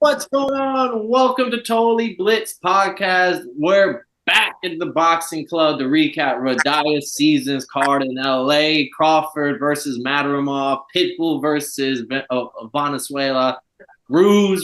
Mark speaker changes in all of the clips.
Speaker 1: What's going on? Welcome to Totally Blitz Podcast. We're back in the boxing club to recap Radia's season's card in LA. Crawford versus Radhimov, Pitbull versus Valenzuela, Ruiz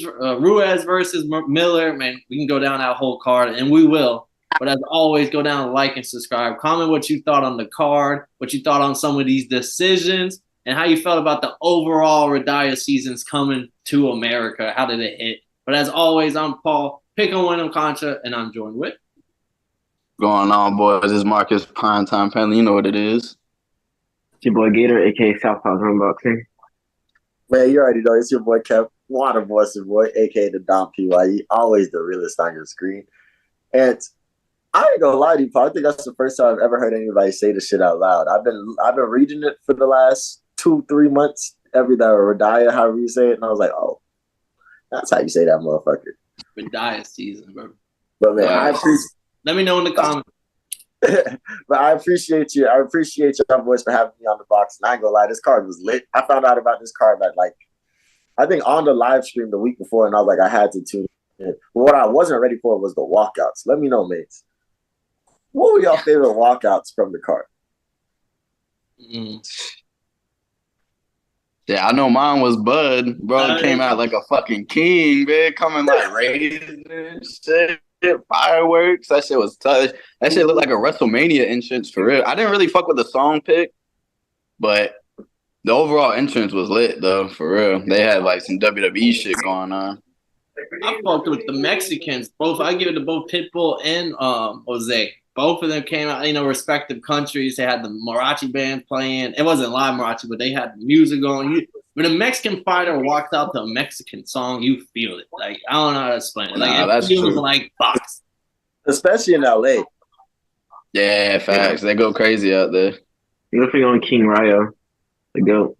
Speaker 1: versus Miller. Man, we can go down that whole card, and we will. But as always, go down, like, and subscribe. Comment what you thought on the card, what you thought on some of these decisions, and how you felt about the overall Radia seasons coming to America. How did it hit? But as always, I'm Paul, pick on Wyndham Contra, and I'm joined with.
Speaker 2: Going on, boys? This is Marcus Primetime Family. You know what it is.
Speaker 3: It's your boy Gator, a.k.a. Southpaw Unboxing.
Speaker 4: Man, you already know it's your boy Kev, Water Boston Boy, a.k.a. the Don PYE, always the realest on your screen. And I ain't gonna lie to you, Paul. I think that's the first time I've ever heard anybody say this shit out loud. I've been reading it for the last 2-3 months, every day, Radia, however you say it, and I was like, oh, that's how you say that, motherfucker.
Speaker 1: Radia season, bro.
Speaker 4: But man, I appreciate.
Speaker 1: Let me know in the comments.
Speaker 4: But I appreciate you. I appreciate y'all boys for having me on the box. And I ain't gonna lie, this card was lit. I found out about this card at I think on the live stream the week before, and I was like, I had to tune in. But what I wasn't ready for was the walkouts. Let me know, mates. What were y'all favorite walkouts from the card?
Speaker 2: Yeah, I know mine was Bud. Bro came out like a fucking king, man. Coming like raising shit, fireworks. That shit was tough. That shit looked like a WrestleMania entrance for real. I didn't really fuck with the song pick, but the overall entrance was lit though, for real. They had like some WWE shit going on.
Speaker 1: I fucked with the Mexicans. Both I give it to both Pitbull and Jose. Both of them came out, respective countries. They had the mariachi band playing. It wasn't live mariachi, but they had the music going. When a Mexican fighter walks out to a Mexican song, you feel it. Like, I don't know how to explain it. Like, it feels like box.
Speaker 4: Especially in LA.
Speaker 2: Yeah, facts. They go crazy out there.
Speaker 3: You're looking on King Ryo, the GOAT.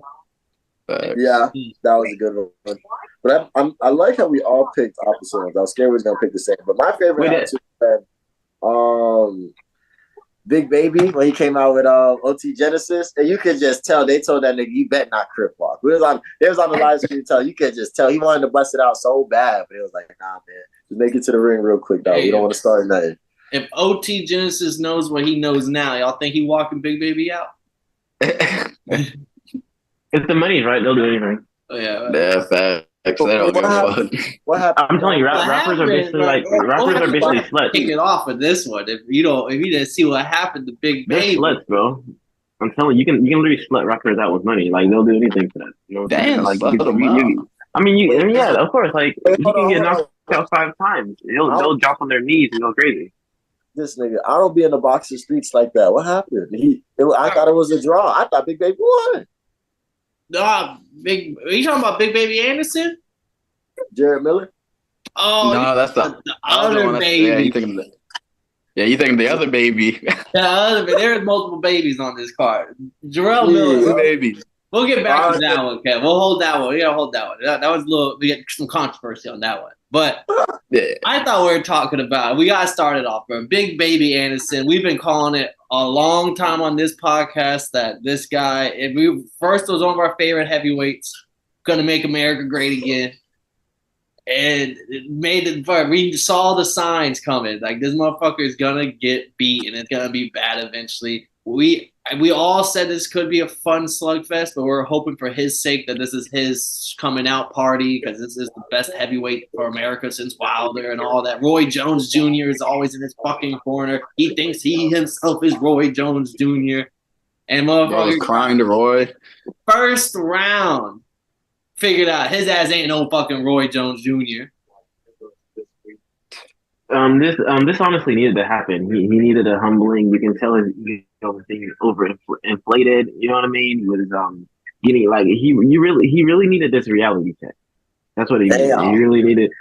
Speaker 2: Facts.
Speaker 4: Yeah, that was a good one. But I like how we all picked opposite ones. I was scared we was going to pick the same. But my favorite Big Baby, when he came out with OT Genesis, and you could just tell they told that nigga, you bet not crip walk. They was on the live stream tell you could just tell he wanted to bust it out so bad, but it was like, nah, man, just make it to the ring real quick, dog. We don't want to start nothing.
Speaker 1: If OT Genesis knows what he knows now, y'all think he walking Big Baby out?
Speaker 3: If the money's right, they'll do anything.
Speaker 1: Oh yeah,
Speaker 2: yeah, facts.
Speaker 4: What happened?
Speaker 3: I'm telling you, rappers are basically sluts.
Speaker 1: Kick it off with this one. If you didn't see what happened to Big Baby,
Speaker 3: they're sluts, bro. I'm telling you, you can literally slut rappers out with money. Like they'll do anything for that. You know,
Speaker 2: damn,
Speaker 3: like
Speaker 2: yeah,
Speaker 3: of course. Like you can get knocked out 5 times. They'll jump on their knees and go crazy.
Speaker 4: This nigga, I don't be in the boxing streets like that. What happened? I thought it was a draw. I thought Big Baby won.
Speaker 1: Are you talking about Big Baby Anderson?
Speaker 4: Jared Miller?
Speaker 1: Oh,
Speaker 2: no, that's the
Speaker 1: other
Speaker 2: one.
Speaker 1: baby.
Speaker 2: Yeah, you thinking the other baby.
Speaker 1: The other baby. There's multiple babies on this card. Jarrell Miller.
Speaker 2: Baby.
Speaker 1: We'll get back to that one, Kev. We'll hold that one. We gotta hold that one. That was a little. We got some controversy on that one, but
Speaker 2: yeah.
Speaker 1: I thought we were talking about. We got started off, bro. Big Baby Anderson. We've been calling it a long time on this podcast that this guy. First was one of our favorite heavyweights. Gonna make America great again. And it made it. We saw the signs coming. Like, this motherfucker is gonna get beat, and it's gonna be bad eventually. We all said this could be a fun slugfest, but we're hoping for his sake that this is his coming out party, because this is the best heavyweight for America since Wilder and all that. Roy Jones Jr. is always in his fucking corner. He thinks he himself is Roy Jones Jr. And motherfucker
Speaker 2: crying to Roy.
Speaker 1: First round. Figured out his ass ain't no fucking Roy Jones Jr.
Speaker 3: This honestly needed to happen. He needed a humbling. You can tell his thing overinflated. You know what I mean? He was getting like he really needed this reality check. That's what he needed. He really needed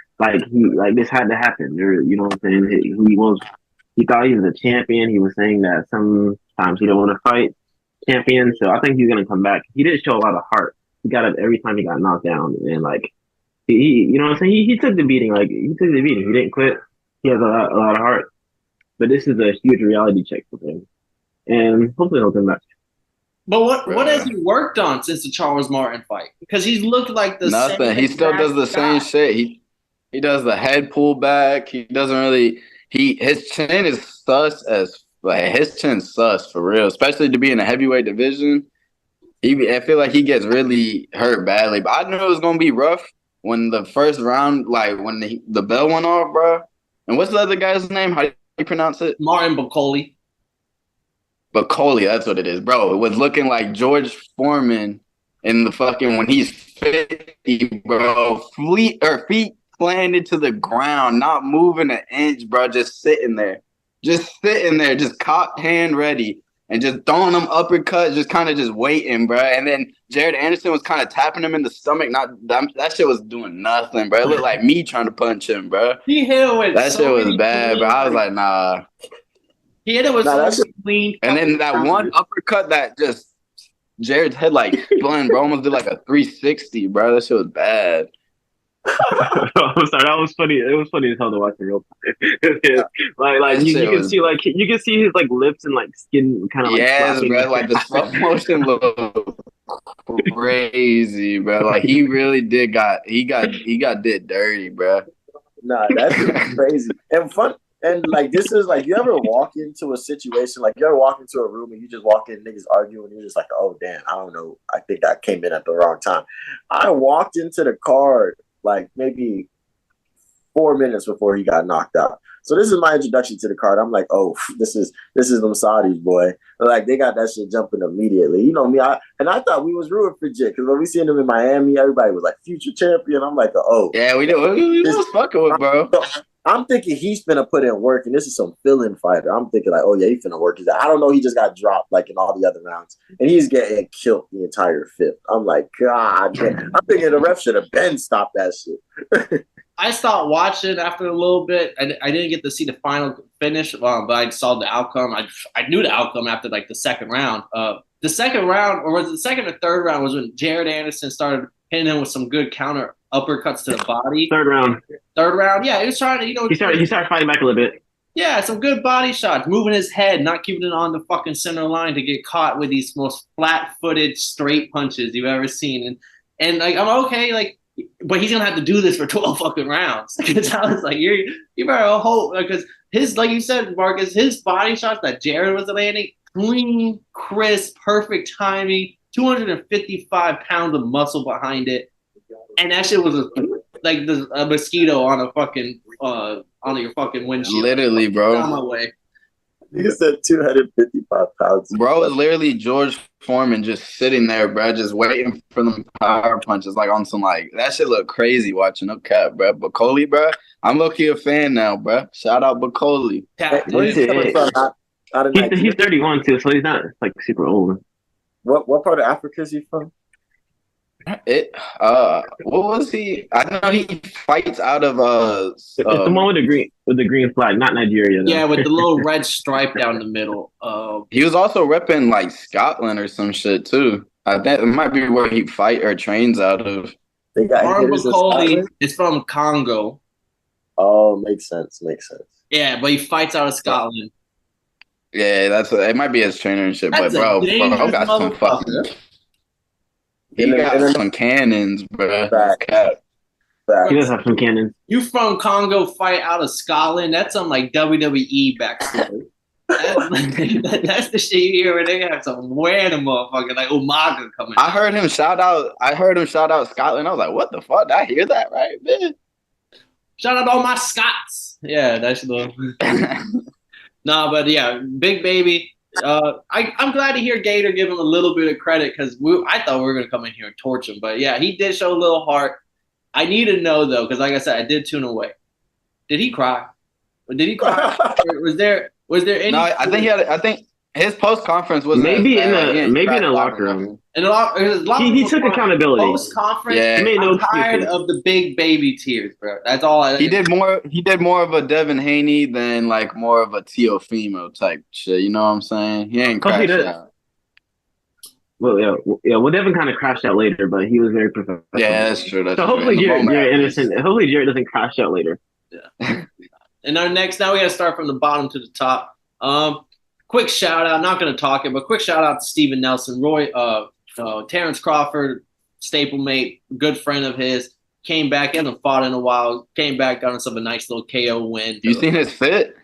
Speaker 3: this had to happen. You know what I'm saying? He thought he was a champion. He was saying that sometimes he don't want to fight champions. So I think he's gonna come back. He did show a lot of heart. He got up every time he got knocked down, and he you know what I'm saying? He took the beating. He took the beating. He didn't quit. He has a lot of heart. But this is a huge reality check for him, and hopefully he'll come back.
Speaker 1: But what has he worked on since the Charles Martin fight? Because he's looked like the
Speaker 2: nothing. He still does the same shit. He does the head pull back. He doesn't really. His chin is sus as like his chin's sus for real, especially to be in the heavyweight division. I feel like he gets really hurt badly. But I knew it was gonna be rough when the first round, like when the bell went off, bro. And what's the other guy's name? How do you pronounce it?
Speaker 1: Martin Bacoli.
Speaker 2: Bacoli, that's what it is, bro. It was looking like George Foreman in the fucking when he's 50, bro. Feet planted to the ground, not moving an inch, bro. Just sitting there, just cocked hand ready, and just throwing them uppercuts, just kind of just waiting, bro. And then Jared Anderson was kind of tapping him in the stomach. That shit was doing nothing, bro. It looked like me trying to punch him, bro.
Speaker 1: He hit it with
Speaker 2: that shit was bad, bro. I was like, nah.
Speaker 1: He hit it with so clean.
Speaker 2: And then that one uppercut that just Jared's head like spun, bro. Almost did like a 360, bro. That shit was bad.
Speaker 3: I'm sorry, that was funny. It was funny as hell to watch in real time. like you can see you can see his like lips and like skin kind of like
Speaker 2: bro. Like the slow motion look crazy, bro. Like he really did did dirty, bro.
Speaker 4: Nah, that's crazy and fun. And like this is like you ever walk into a situation like you ever walk into a room and you just walk in niggas arguing and you're just like, oh damn, I don't know, I think I came in at the wrong time. I walked into the card like maybe 4 minutes before he got knocked out. So this is my introduction to the card. I'm like, oh, this is them Saudis, boy. Like they got that shit jumping immediately. You know me, I thought we was rooting for Jit because when we seen him in Miami, everybody was like future champion. I'm like, oh,
Speaker 2: yeah, we was fucking with, bro.
Speaker 4: I'm thinking he's finna put in work, and this is some fill-in fighter. I'm thinking like, oh yeah, he's finna work. I don't know, he just got dropped like in all the other rounds, and he's getting killed the entire fifth. I'm like, God, man. I'm thinking the ref should have been stopped that shit.
Speaker 1: I stopped watching after a little bit. I didn't get to see the final finish, but I saw the outcome. I knew the outcome after like the second round. The second round, or was it the second or third round, was when Jared Anderson started hitting him with some good counter uppercuts to the body.
Speaker 3: Third round,
Speaker 1: yeah, he was trying to,
Speaker 3: he started fighting back a little bit.
Speaker 1: Yeah, some good body shots, moving his head, not keeping it on the fucking center line to get caught with these most flat-footed straight punches you've ever seen. And like I'm okay, like, but he's gonna have to do this for 12 fucking rounds. Because I was like, you better hope, because his, like you said, Marcus, his body shots that Jared was landing, clean, crisp, perfect timing, 255 pounds of muscle behind it. And that shit was like a mosquito on a fucking on your fucking windshield.
Speaker 2: Literally, bro.
Speaker 1: On my way.
Speaker 4: You said 255 pounds.
Speaker 2: Bro, it's literally George Foreman just sitting there, bro, just waiting for them power punches, like on some like that shit look crazy watching. No cap, bro. Bacoli, bro. I'm low-key a fan now, bro. Shout out Bacoli.
Speaker 3: He's 31 too, so he's not like super old.
Speaker 4: What part of Africa is he from?
Speaker 2: What was he? I know he fights out of
Speaker 3: it's the one with the green flag, not Nigeria though.
Speaker 1: Yeah, with the little red stripe down the middle.
Speaker 2: He was also repping like Scotland or some shit too. I think it might be where he fight or trains out of.
Speaker 1: Bacoli is from Congo.
Speaker 4: Oh, makes sense.
Speaker 1: Yeah, but he fights out of Scotland.
Speaker 2: Yeah, it might be his trainer and shit. But bro got some fucking. He got some cannons, bro.
Speaker 3: He does have some cannons.
Speaker 1: You from Congo, fight out of Scotland. That's some like WWE backstory. That's the shit you hear when they have some random motherfucker like Umaga coming.
Speaker 2: I heard him shout out Scotland. I was like, what the fuck? Did I hear that right, man?
Speaker 1: Shout out all my Scots. Yeah, that's the. No, but yeah, big baby. I'm glad to hear Gator give him a little bit of credit because I thought we were going to come in here and torch him. But yeah, he did show a little heart. I need to know, though, because like I said, I did tune away. Did he cry? Was there any?
Speaker 2: No, I think his post conference was
Speaker 3: maybe in the locker room. He took accountability.
Speaker 1: Post conference,
Speaker 2: yeah.
Speaker 1: I'm tired of the big baby tears, bro. That's all.
Speaker 2: He did more of a Devin Haney than like more of a Teofimo type shit. You know what I'm saying? He ain't crashed out.
Speaker 3: Well, yeah. Well, Devin kind of crashed out later, but he was very professional.
Speaker 2: Yeah, that's true.
Speaker 3: So hopefully Jared innocent. Hopefully Jared doesn't crash out later.
Speaker 1: Yeah. And now we got to start from the bottom to the top. Quick shout out. Not going to talk it, but quick shout out to Steven Nelson, Terence Crawford, stablemate, good friend of his. came back, he hasn't fought in a while, came back, got himself a nice little KO win.
Speaker 2: You seen his fit?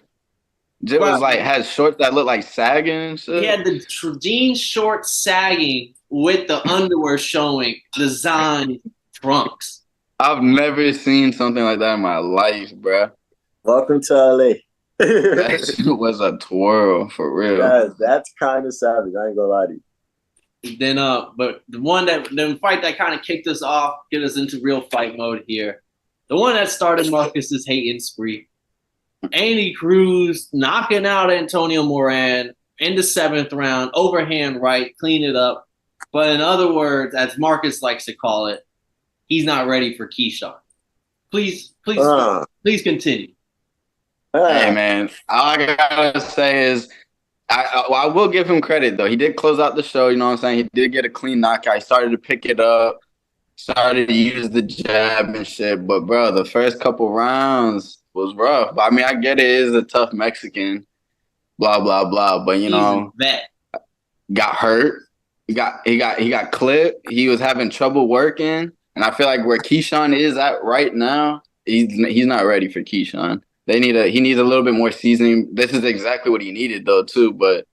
Speaker 2: Jit was like, had shorts that look like sagging and shit.
Speaker 1: He had the jean shorts sagging with the underwear showing, designed trunks.
Speaker 2: I've never seen something like that in my life, bro.
Speaker 4: Welcome to LA.
Speaker 2: That shit was a twirl, for real.
Speaker 4: Yeah, that's kind of savage. I ain't gonna lie to you.
Speaker 1: Then, but the fight that kind of kicked us off, get us into real fight mode here. The one that started Marcus's hating spree. Andy Cruz knocking out Antonio Moran in the 7th round, overhand right, clean it up. But in other words, as Marcus likes to call it, he's not ready for Keyshawn. Please continue.
Speaker 2: Hey, man, all I gotta say is, I will give him credit, though. He did close out the show, you know what I'm saying? He did get a clean knockout. He started to pick it up, started to use the jab and shit. But, bro, the first couple rounds was rough. But, I mean, I get it is a tough Mexican, blah, blah, blah. But, you know, got hurt. He got clipped. He was having trouble working. And I feel like where Keyshawn is at right now, he's not ready for Keyshawn. He needs a little bit more seasoning. This is exactly what he needed though too. But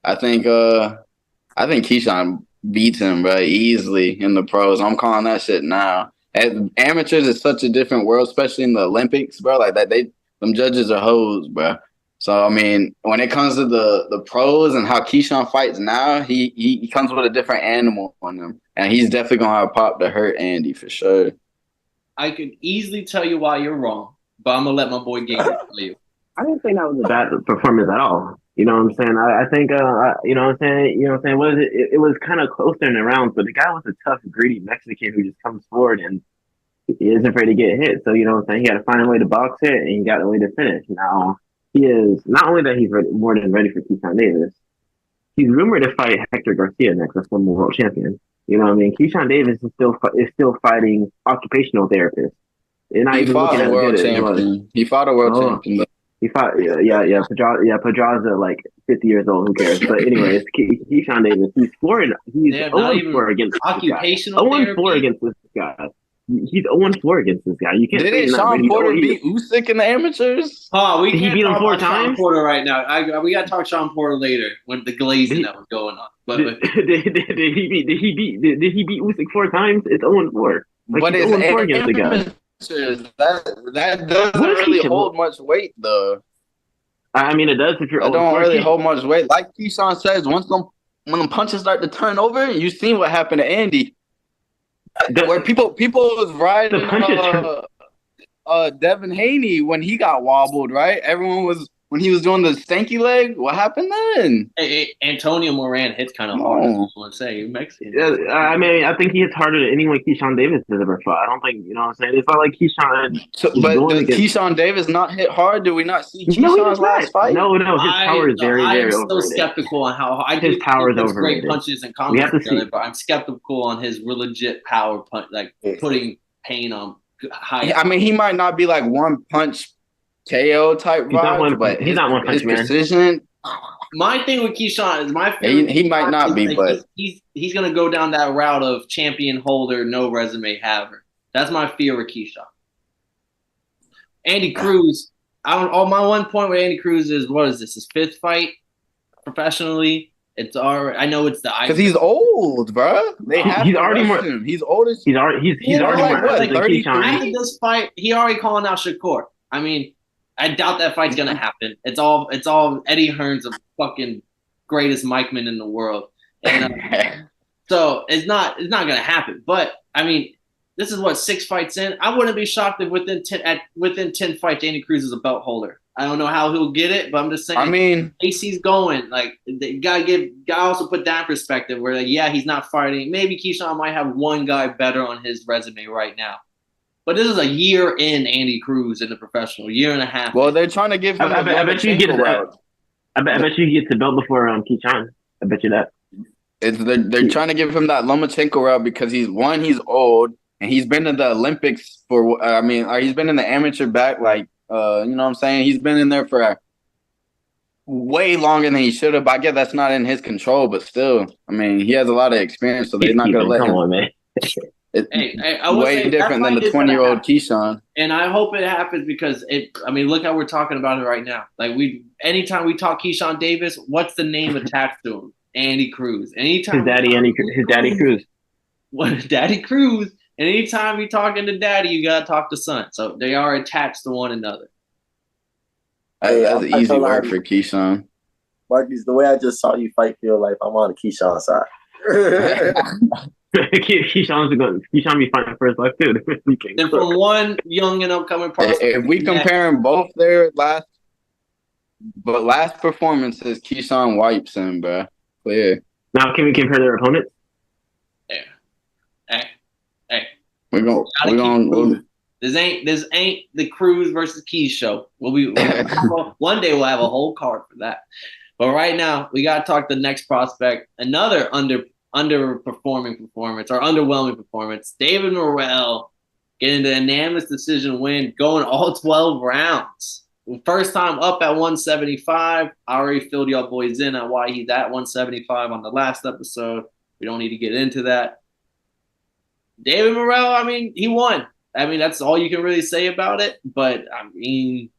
Speaker 2: I think Keyshawn beats him, bro, easily in the pros. I'm calling that shit now. Amateurs is such a different world, especially in the Olympics, bro. Like that, them judges are hoes, bro. So I mean, when it comes to the pros and how Keyshawn fights now, he comes with a different animal on him, and he's definitely gonna have pop to hurt Andy for sure.
Speaker 1: I could easily tell you why you're wrong. But I'm gonna let my boy Gabe tell you.
Speaker 3: I didn't think that was a bad performance at all. You know what I'm saying? I think you know what I'm saying. You know what I'm saying. What is it? It was kind of closer in the rounds, but the guy was a tough, greedy Mexican who just comes forward and he isn't afraid to get hit. So you know what I'm saying. He had to find a way to box it, and he got a way to finish. Now he is not only that he's more than ready for Keyshawn Davis. He's rumored to fight Hector Garcia next, a former world champion. You know what I mean? Keyshawn Davis is still fighting occupational therapists.
Speaker 2: He fought a world champion. He fought a world champion.
Speaker 3: He fought, Pedraza, like 50 years old. Who cares? But anyway, it's Keyshawn Davis. He's 0-4 against
Speaker 1: occupational
Speaker 3: 0-4 against this guy. He's 0-4 against this guy. You can't.
Speaker 2: Didn't Sean Porter beat Usyk in the amateurs?
Speaker 1: Oh, we can't
Speaker 3: beat him 4
Speaker 1: times.
Speaker 3: Sean
Speaker 1: Porter right now. We got to talk Sean Porter later when the glazing that was going on. But
Speaker 3: did he beat Usyk 4 times? It's 0-4. Like,
Speaker 2: but
Speaker 3: it's 0-4 against the guy.
Speaker 2: That doesn't really hold much weight, though.
Speaker 3: I mean, it does if you're.
Speaker 2: It don't really hold much weight. Like Keyshawn says, when them punches start to turn over, you seen what happened to Andy. Where people was riding Devin Haney when he got wobbled, right? Everyone was when he was doing the stanky leg. What happened then?
Speaker 1: Antonio Moran hits kind of hard. I want to say Mexican.
Speaker 3: Yeah, I mean, I think he hits harder than anyone Keyshawn Davis has ever fought. I don't think you know what I'm saying. It's not like Keyshawn.
Speaker 2: But does Keyshawn Davis not hit hard? Do we not see Keyshawn's last fight?
Speaker 3: No, his power is very overrated.
Speaker 1: I'm still skeptical on how
Speaker 3: his power is overrated.
Speaker 1: Great punches and combos, but I'm skeptical on his legit power punch, like putting pain on high.
Speaker 2: I mean, he might not be like one punch KO type vibes, but
Speaker 3: he's not one punch man.
Speaker 2: Precision.
Speaker 1: My thing with Keyshawn is my favorite.
Speaker 2: He might not be, but
Speaker 1: he's gonna go down that route of champion holder, no resume haver. That's my fear with Keyshawn. Andy Cruz. My one point with Andy Cruz is what is this? His 5th fight professionally. It's already. I know it's the
Speaker 2: because he's old, bro.
Speaker 3: He's already more.
Speaker 2: He's old as
Speaker 3: he's already more.
Speaker 2: Like 33.
Speaker 1: After this fight, he already calling out Shakur. I mean. I doubt that fight's gonna happen. It's all Eddie Hearn's a fucking greatest micman in the world, and so it's not gonna happen. But I mean, this is what 6 fights in. I wouldn't be shocked if within 10 fights, Andy Cruz is a belt holder. I don't know how he'll get it, but I'm just saying.
Speaker 2: I mean,
Speaker 1: AC's going like you gotta also put that in perspective. Where he's not fighting. Maybe Keyshawn might have one guy better on his resume right now. But this is a year in Andy Cruz in the professional, year and a half.
Speaker 2: Well, they're trying to give him.
Speaker 3: I bet you get the belt before Keyshawn. I bet you that.
Speaker 2: They're trying to give him that Lomachenko route because he's old and he's been in the Olympics for. He's been in the amateur back you know what I'm saying. He's been in there for way longer than he should have. I guess that's not in his control, but still, I mean, he has a lot of experience, so they're not gonna let him.
Speaker 3: On, man.
Speaker 1: I would
Speaker 2: way
Speaker 1: say
Speaker 2: different than the 20-year-old Keyshawn.
Speaker 1: And I hope it happens because look how we're talking about it right now. Like anytime we talk Keyshawn Davis, what's the name attached to him? Andy Cruz. Anytime
Speaker 3: his daddy Cruz.
Speaker 1: What, Daddy Cruz? And anytime you're talking to Daddy, you gotta talk to son. So they are attached to one another.
Speaker 2: That's an easy word for Keyshawn.
Speaker 4: Marcus, the way I just saw you fight feel like I'm on the Keyshawn side.
Speaker 3: Keyshawn be fighting for his life too.
Speaker 1: And from one young and upcoming prospect,
Speaker 2: if we comparing both their last performances, Keyshawn wipes him, bro. Clear.
Speaker 3: Now, can we compare their opponents?
Speaker 1: Hey.
Speaker 2: We're going.
Speaker 1: This ain't the Cruz versus Keys show. One day we'll have a whole card for that. But right now, we got to talk the next prospect. Another underperforming performance or underwhelming performance. David Morrell getting the unanimous decision win, going all 12 rounds. First time up at 175. I already filled y'all boys in on why he's at 175 on the last episode. We don't need to get into that. David Morrell, I mean, he won. I mean, that's all you can really say about it. But, I mean,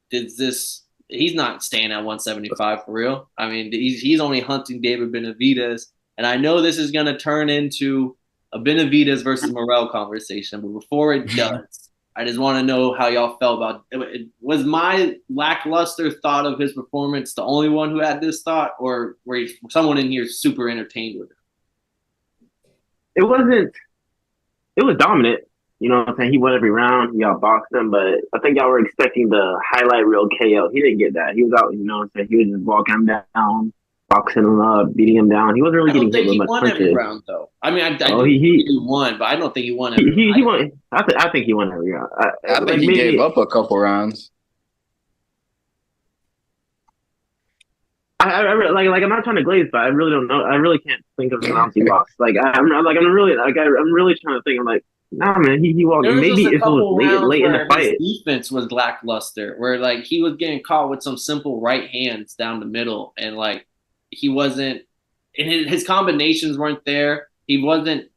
Speaker 1: he's not staying at 175 for real. I mean, he's only hunting David Benavidez. And I know this is going to turn into a Benavidez versus Morrell conversation. But before it does, I just want to know how y'all felt about it. Was my lackluster thought of his performance the only one who had this thought? Or were someone in here super entertained with it?
Speaker 3: It was dominant. You know what I'm saying? He won every round. He outboxed him, but I think y'all were expecting the highlight reel KO. He didn't get that. He was out, you know what I'm saying? He was just walking him down, boxing him up, beating him down. He wasn't really getting hit with much punches.
Speaker 1: He won every round, though. I mean, he won, but I don't think he won every round.
Speaker 3: He won. I think he won every round.
Speaker 2: I think he gave up a couple rounds.
Speaker 3: I'm not trying to glaze, but I really don't know. I really can't think of the rounds he lost. I'm really trying to think. I'm like, nah, man, he walked. Maybe it was late in the fight.
Speaker 1: His defense was lackluster, where like he was getting caught with some simple right hands down the middle, and like he wasn't, and his combinations weren't there. He wasn't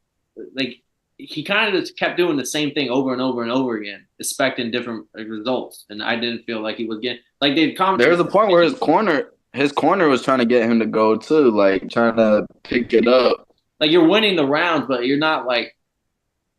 Speaker 1: like he kind of just kept doing the same thing over and over and over again, expecting different results, and I didn't feel like he was getting like they.
Speaker 2: There was a point where his corner was trying to get him to go too, like trying to pick it up.
Speaker 1: Like you're winning the rounds, but you're not like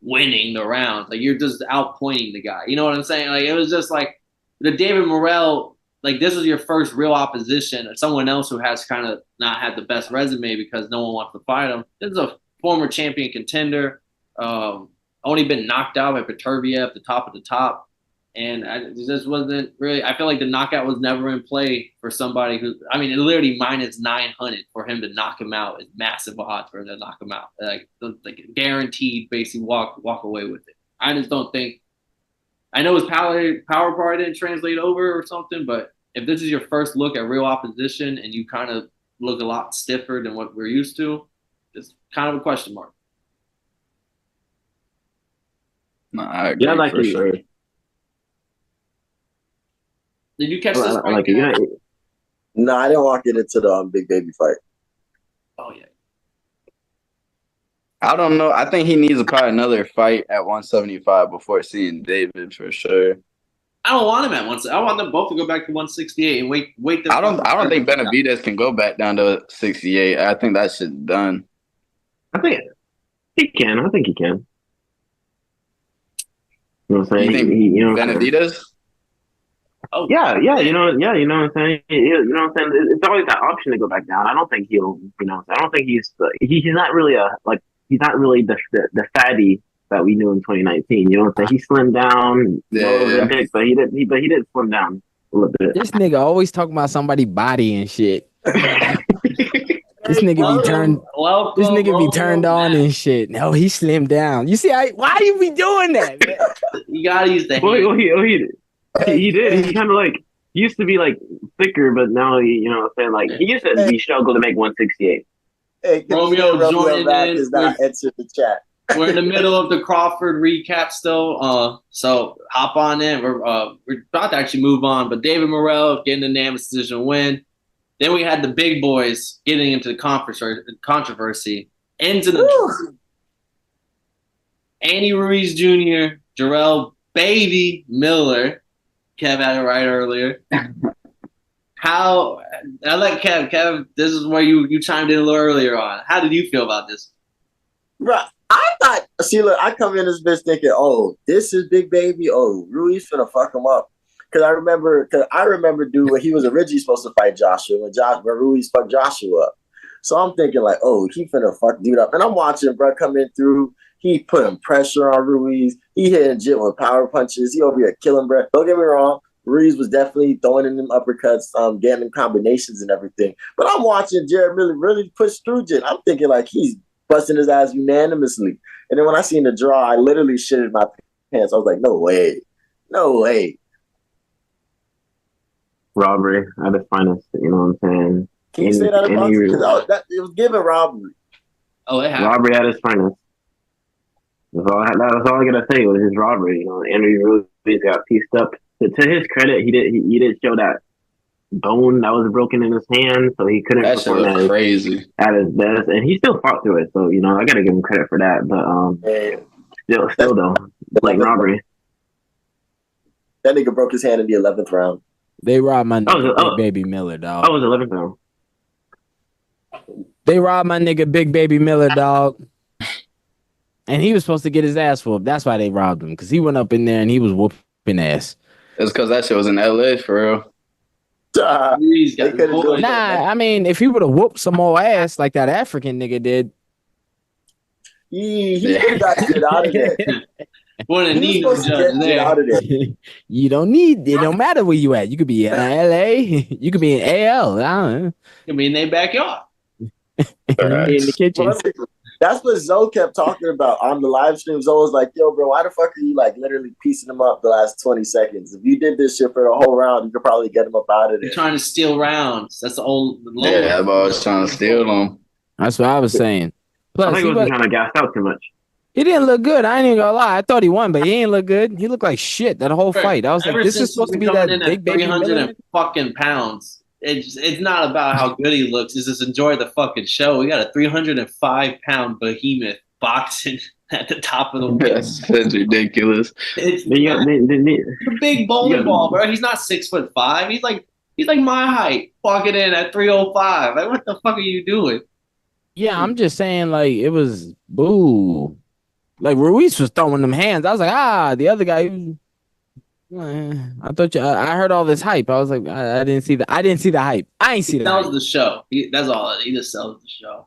Speaker 1: winning the rounds. Like you're just outpointing the guy. You know what I'm saying? Like it was just like the David Morrell, like this was your first real opposition or someone else who has kind of not had the best resume because no one wants to fight him. This is a former champion contender. Only been knocked out by Peterbiev at the top of the top. And it just wasn't really – I feel like the knockout was never in play for somebody who – I mean, it literally minus 900 for him to knock him out is massive odds for him to knock him out. Like guaranteed basically walk away with it. I just don't think – I know his power part didn't translate over or something, but if this is your first look at real opposition and you kind of look a lot stiffer than what we're used to, it's kind of a question mark.
Speaker 2: No, I agree for sure.
Speaker 1: Did you catch this fight?
Speaker 4: No, I didn't walk it into the big baby fight.
Speaker 1: Oh, yeah.
Speaker 2: I don't know. I think he needs probably another fight at 175 before seeing David for sure.
Speaker 1: I don't want him at 170. I want them both to go back to 168 and wait.
Speaker 2: I don't think Benavidez can go back down to 68. I think that shit's done.
Speaker 3: I think he can. You know what I'm saying?
Speaker 2: You think Benavidez?
Speaker 1: Oh
Speaker 3: yeah, you know what I'm saying. It's always that option to go back down. I don't think he'll, I don't think he's not really the fatty that we knew in 2019. You know what I'm saying? He slimmed down, but he did slim down a little bit.
Speaker 5: This nigga always talking about somebody body and shit. This nigga be turned on and shit. No, he slimmed down. You see, why you be doing that, man?
Speaker 1: You gotta use the hand.
Speaker 3: He did. He kind of he used to be thicker, but now you know what I'm saying. Like he used to be struggle to make 168.
Speaker 4: Hey,
Speaker 1: Romeo joining in.
Speaker 4: Does not answer the chat.
Speaker 1: We're in the middle of the Crawford recap still, so hop on in. We're about to actually move on, but David Morrell getting the unanimous decision win. Then we had the big boys getting into the controversy. Ends in the Andy Ruiz Jr., Jarrell Baby Miller. Kev had it right earlier. How I like Kev. Kev, this is where you chimed in a little earlier on. How did you feel about this?
Speaker 4: Bro, I thought, see, look, I come in this bitch thinking, oh, this is Big Baby. Oh, Ruiz finna fuck him up. Cause I remember, dude, when he was originally supposed to fight Joshua, when Ruiz fucked Joshua up. So I'm thinking like, oh, he finna fuck dude up. And I'm watching bro come in through. He putting pressure on Ruiz. He hitting Jit with power punches. He over here killing bro. Don't get me wrong. Ruiz was definitely throwing in them uppercuts, getting them combinations and everything. But I'm watching Jared really push through Jit. I'm thinking like he's busting his ass unanimously. And then when I seen the draw, I literally shitted my pants. I was like, no way. No way.
Speaker 3: Robbery at its finest, you know what I'm saying?
Speaker 4: Can you say that about it? It was given robbery.
Speaker 1: Oh, it happened.
Speaker 3: Robbery at its finest. That's all I gotta say was his robbery. You know, Andrew Ruiz got pieced up. To his credit, he did show that bone that was broken in his hand, so he couldn't perform at his best, and he still fought through it. So you know, I gotta give him credit for that. But still though, like robbery.
Speaker 4: That nigga broke his hand in the 11th round.
Speaker 5: They robbed my nigga Big Baby Miller, dog.
Speaker 3: Oh, it was 11th round.
Speaker 5: They robbed my nigga Big Baby Miller, dog. And he was supposed to get his ass whooped. That's why they robbed him, because he went up in there and he was whooping ass.
Speaker 2: It's because that shit was in LA for real.
Speaker 5: I mean, if he would have whooped some more ass like that African nigga did.
Speaker 4: He got shit out of there.
Speaker 5: You don't need. It don't matter where you at. You could be in LA. You could be in AL. I don't know.
Speaker 1: You could be in their backyard.
Speaker 5: In the kitchen.
Speaker 4: That's what Zoe kept talking about on the live stream. Zoe was like, yo, bro, why the fuck are you like literally piecing them up the last 20 seconds? If you did this shit for the whole round, you could probably get them up out of there.
Speaker 1: You're trying to steal rounds. That's the old.
Speaker 2: Yeah, I was trying to steal them.
Speaker 5: That's what I was saying.
Speaker 3: Plus, I think he wasn't trying to gas out too much.
Speaker 5: He didn't look good. I ain't even gonna lie. I thought he won, but he ain't look good. He looked like shit that whole fight. I was like, this is supposed to be that Big Baby
Speaker 1: 300 fucking pounds. It's not about how good he looks. It's just enjoy the fucking show. We got a 305-pound behemoth boxing at the top of the weight.
Speaker 2: That's ridiculous.
Speaker 1: It's a big bowling ball, bro. He's not 6'5". He's like my height. Walking in at 305. Like, what the fuck are you doing?
Speaker 5: Yeah, I'm just saying, like, it was boo. Like Ruiz was throwing them hands. I was like, the other guy. I thought I heard all this hype. I was like, I didn't see the hype. I ain't see the hype.
Speaker 1: That was the show. That's all. He just sells the show.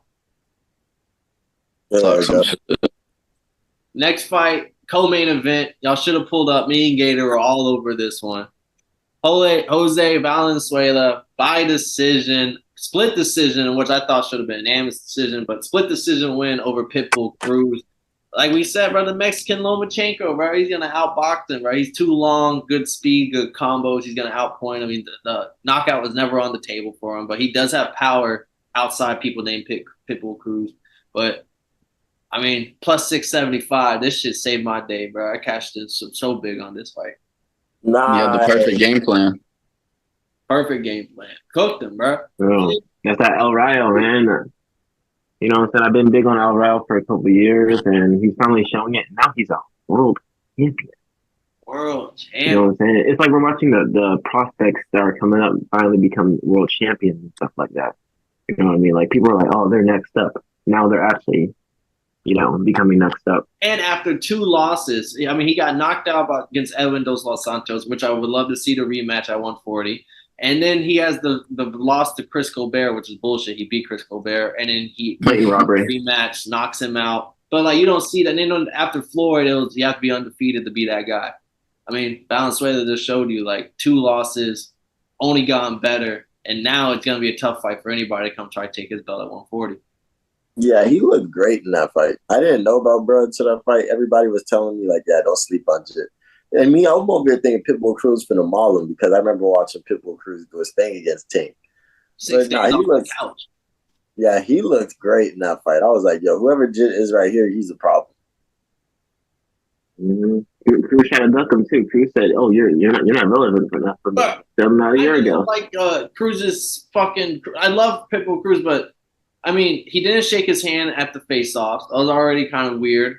Speaker 1: Next fight, co-main event. Y'all should have pulled up. Me and Gator were all over this one. Jose Valenzuela by decision, split decision, which I thought should have been an unanimous decision, but split decision win over Pitbull Cruz. Like we said, bro, the Mexican Lomachenko, bro, he's going to outbox him, bro. He's too long, good speed, good combos. He's going to outpoint him. I mean, the knockout was never on the table for him, but he does have power outside people named Pitbull Cruz. But, I mean, plus 675, this shit saved my day, bro. I cashed in so big on this fight.
Speaker 2: Nah. You had the perfect game plan.
Speaker 1: Perfect game plan. Cooked him, bro.
Speaker 3: That's that El Rayo, man. You know what I'm saying? I've been big on El Rayo for a couple of years, and he's finally showing it. Now he's a world champion.
Speaker 1: World champion.
Speaker 3: You know what I'm saying? It's like we're watching the prospects that are coming up finally become world champions and stuff like that. You know what I mean? Like, people are like, oh, they're next up. Now they're actually, you know, becoming next up.
Speaker 1: And after 2 losses, I mean, he got knocked out against Edwin Dos Los Santos, which I would love to see the rematch at 140. And then he has the loss to Chris Colbert, which is bullshit. He beat Chris Colbert, and then he rematch, knocks him out. But like, you don't see that. And then after Floyd, you have to be undefeated to be that guy. I mean, Valenzuela just showed you like 2 losses, only gotten better, and now it's gonna be a tough fight for anybody to come try to take his belt at 140.
Speaker 4: Yeah, he looked great in that fight. I didn't know about bro until that fight. Everybody was telling me like, yeah, don't sleep on Jit. And me, I was over here thinking Pitbull Cruz finna maul him because I remember watching Pitbull Cruz do his thing against Tink. He looked great in that fight. I was like, yo, whoever Jit is right here, he's a problem.
Speaker 3: Mm-hmm. Cruz tried to duck him too. Cruz said, "Oh, you're not relevant for that from not a year ago."
Speaker 1: Like Cruz's fucking. I love Pitbull Cruz, but I mean, he didn't shake his hand at the face-offs. That was already kind of weird.